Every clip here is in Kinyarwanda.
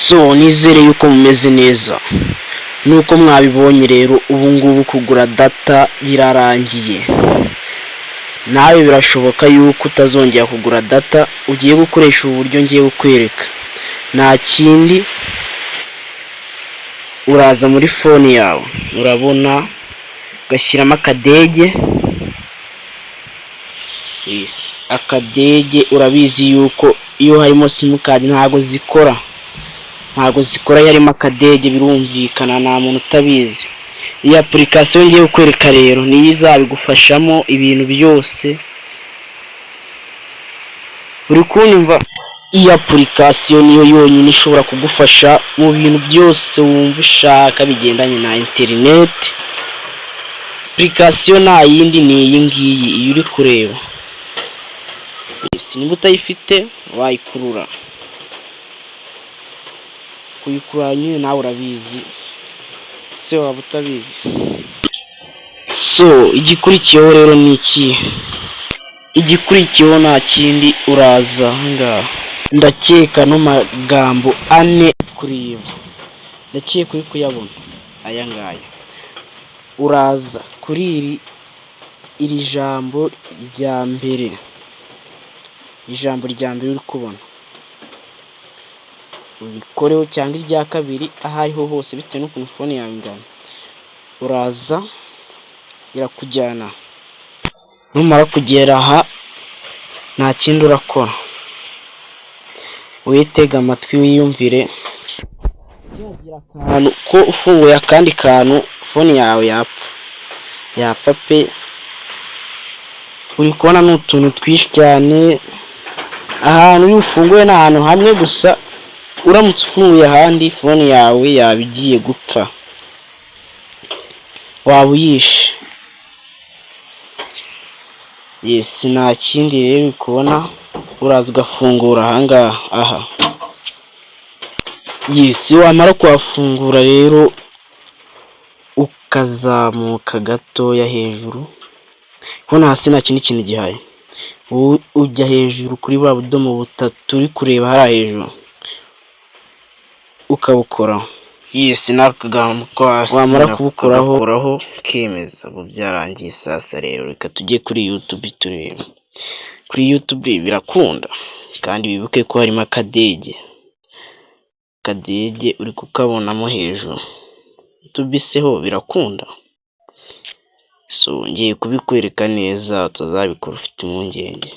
So nizere yuko mumeze neza, nuko mwabibonye rero ubu ngubu kugura data birarangiye. Nawe birashoboka yuko utazongera kugura data, ugiye gukoresha ubu buryo ngiye kukwereka. Nta kindi, uraza muri fone yawe, urabona ugashyiramo akadege. Akadege urabizi yuko iyo harimo simukadi ntago zikora iyo harimo akadege, birumvikana, nta muntu utabizi. Iyi application ngiye kukwereka rero niyo izabigufashamo ibintu byose. Uri kumva? Iyi application niyo yonyine ishobora kugufasha mu bintu byose wumva ushaka bigendanye na internet. Application nta yindi ni iyi ngiyi, iyo uri kureba. Niba utayifite wayikurura. Kuyikurura nyine nawe urabizi, se waba utabizi? So igikurikiyeho rero ni iki? Igikurikiyeho nta kindi, uraza ahangaha. Ndakeka no magambo ane kureba, ndakeka uri kuyabona aya ngaya. Uraza kuri iri jambo rya mbere, ijambo rya mbere uri kubona, ubikoreho cyangwa irya kabiri, aho ariho hose bitewe n'ukuntu fone yawe ingana. Uraza irakujyana, numara kugera aha nta kindi urakora, witega amatwi wiyumvire. Yagira akantu ko ufunguye akandi kantu fone yawe yapfa pe. Uri kubona ni utuntu twinshi cyane. Ahantu iyo ufunguye ni ahantu hamwe gusa, uramutse ufunguye ahandi fone yawe yaba igiye gupfa, waba uyishe. Nta kindi rero uri kubona, uraza ugafungura ahangaha. Aha wamara kuhafungura rero ukazamuka gatoya hejuru, ubona hasi nta kindi kintu gihari. Ujya hejuru kuri ba budomo butatu uri kureba hariya hejuru, ukabukoraho. N'akagambo ko hasi wamara kubukoraho ukemeza. Ubu byarangiye. Sasa rero reka tujye kuri YouTube turebe. Kuri YouTube birakunda, kandi wibuke ko harimo akadege uri kukabonamo hejuru. YouTube seho birakunda. So ngiye kubikwereka neza, utazabikora ufite impungenge.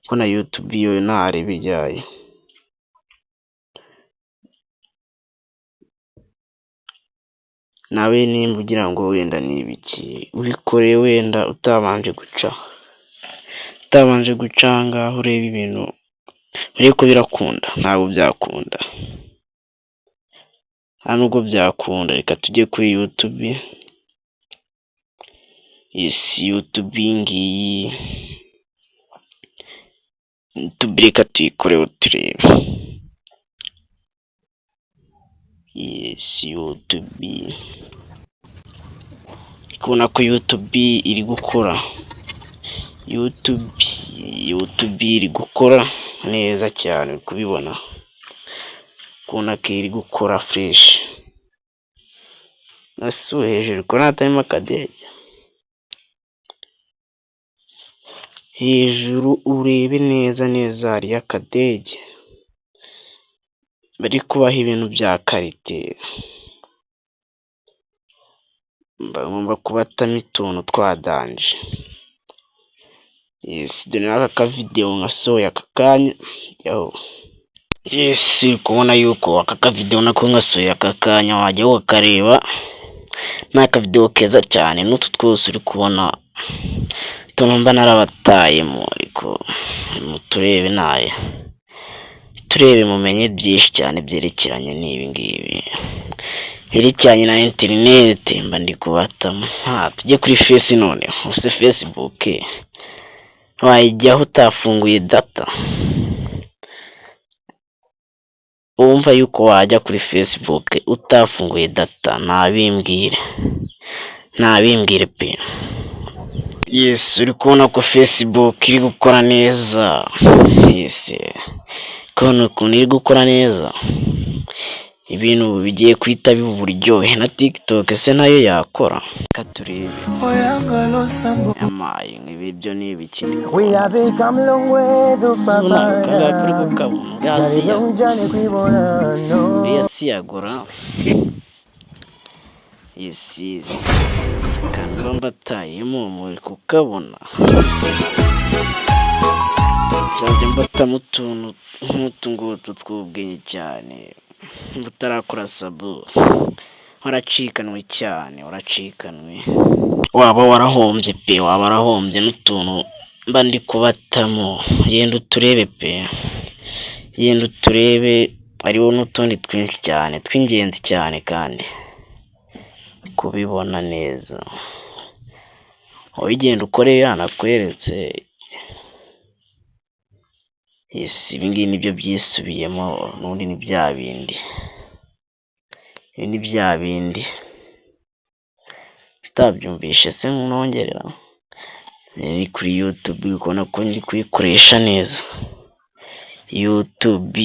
Ko na YouTube yo ntareba ibyayo. Nawe nimba ugira ngo wenda ni ibiki, ubikore wenda utabanje guca ngaho ureba ibintu, ariko birakunda. Ntabwo byakunda, nta nubwo byakunda. Reka tujye kuri YouTube. YouTube ngiyi, reka tuyikoreho turebe. YouTube, kubona ko YouTube iri gukora. YouTube iri gukora neza cyane, uri kubibona, kubona ko iri gukora fresh. Nasuye hejuru ko hatarimo akadege. Hejuru urebe neza hariyo akadege. Bari kubaha ibintu bya karite, bagomba kubatamo utuntu twadanje. Dore aka kavideo nkasohoye aka kanya. Kubona yuko aka kavideo nako nkasohoye aka kanya, wajya ukareba. Ni akavideo keza cyane, n'utu twose uri kubona tunumva narabatayemo, ariko muturebe naye. Turebe mumenye byinshi cyane byerekeranye n'ibi ngibi, byerekeranye na internet. Mba ndi kubatamo. Tujye kuri Face none. Use Facebook wayijyaho utafunguye data? Wumva yuko wajya kuri Facebook utafunguye data? Nabimbwire pe. Yes, uri kubona ko Facebook iri gukora neza. Yes, kubona ukuntu iri gukora neza, ibintu bigiye kwita biba uburyohe. Na TikTok se nayo yakora. Reka turebe. Yamaye nk'ibi byo ni ibikini. We have come a long way to yasiyagura. Yes, kanba mbatayemo muri kukabona. Cyangwa mbatamo utuntu nk'utu ngutu tw'ubwenge cyane. Utarakora sabu waracikanwe cyane, waracikanwe. Waba warahombye pe, waba warahombye n'utuntu mba ndi kubatamo. Yenda uturebe pe, yenda uturebe. Hariho n'utundi twinshi cyane tw'ingenzi cyane kandi kubibona neza. Wigenda ukore yanakweretse. Yes, ibingibi nibyo byisubiyemo, n'undi ni bya bindi. Ibi ni bya bindi utabyumvishe se nongerera. Ni kuri YouTube ukabona ko ndi kuyikoresha neza. YouTube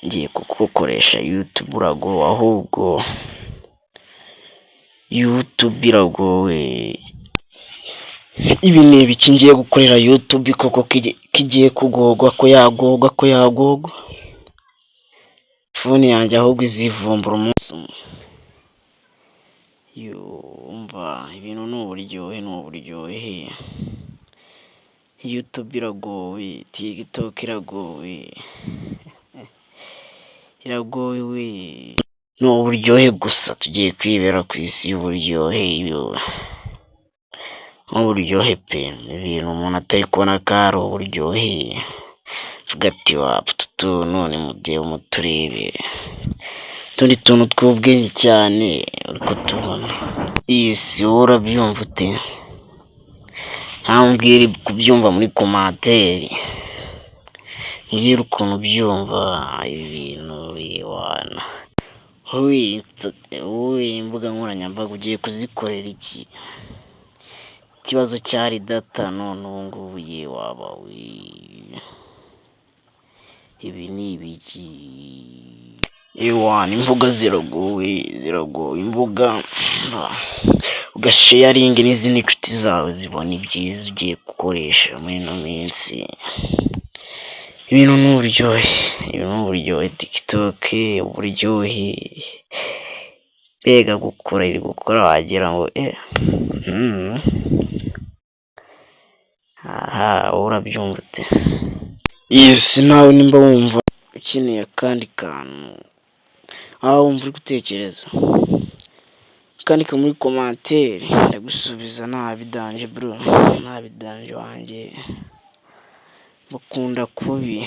ngiye kugukoresha YouTube uragowe, ahubwo YouTube iragowe. Ibi ni ibiki ngiye gukorera YouTube koko kigiye kugogwa ko yagogwa. Phone yanjye ahubwo izivumbura umunsi umwe. Yumva ibintu n'uburyohe. YouTube iragowe, TikTok iragowe. Iragowe. N'uburyohe gusa tugiye kwibera ku isi y'uburyohe. N'uburyohe pe, ibintu umuntu atari kubona ko ari uburyohe. Vuga ati wapututu none mugiye umuturebe. Tundi tuntu tw'ubwenge cyane uriko tubona. Isi urabyumva ute? Ntambwira kubyumva muri commentaire. Mbwira ukuntu byumva ibintu biwana. Wowe imbuga nkoranyambaga ugiye kuzikorera iki? Ikibazo cyari data none ubu ngubu waba ibi ni ibiki? Imbuga ziragowe imbuga. Ugasharinga n'izindi nshuti zawe zibona ibyiza ugiye gukoresha muri ino minsi. Ibintu n'uburyohe. TikTok uburyohe. Mbega gukora wagira ngo urabyumva ute? Yes, nawe nimba wumva ukeneye akandi kantu, wumva uri gutekereza, kandika muri commentaire ndagusubiza. Ntabidanje bro, ntabidanje wanjye, bakunda kubi.